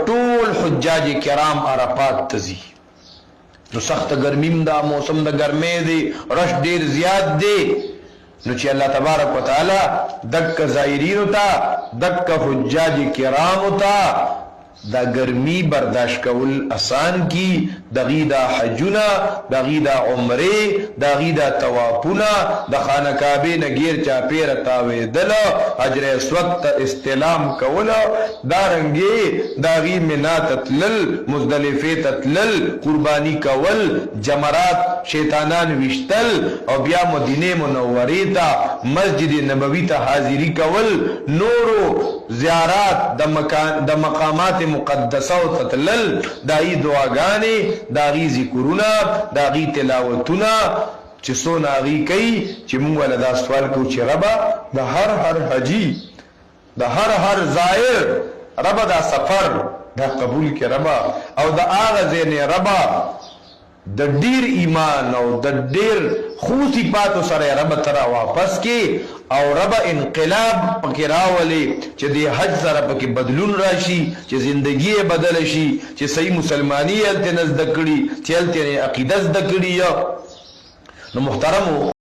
ټول حجاج کرام عرفات تزي نو سخت ګرمیم دا موسم د ګرمۍ دی رش ډیر زیات دی نو چې الله تبارک وتعالى دک زائرین ته دک حجاج کرام ته دا گرمی برداشت کول آسان کی دغی دا حجونا دغی دا عمره دغی دا توافونا دا خانه کعبه نگیر چا پیر تاوی دل حجر اسود استلام کولا دارنگی دغی منات تلل مزدلفه تلل قربانی کول جمرات شیطانان وشتل او بیا مدینه منوره تا مسجد نبوی تا حاضری کول نورو زیارات د مقامات مقدسه او تتلل دای دعاګانی داغي ذکرونه داغي تلاوتونه چې سونه غي کوي چې موږ له دا سوال کوو چې ربا د هر حجی د هر زائر ربا دا سفر دا قبول کې ربا او د هغه زینې ربا د ډیر ایمان او د ډیر خوشي پاتو سره رب ترا واپس کی او رب انقلاب پکې راولي چې د حج سره پکې بدلون راشي چې زندگی بدل شي چې صحیح مسلمانی الته نزد کړي چې الته عقیده زده کړي نو محترم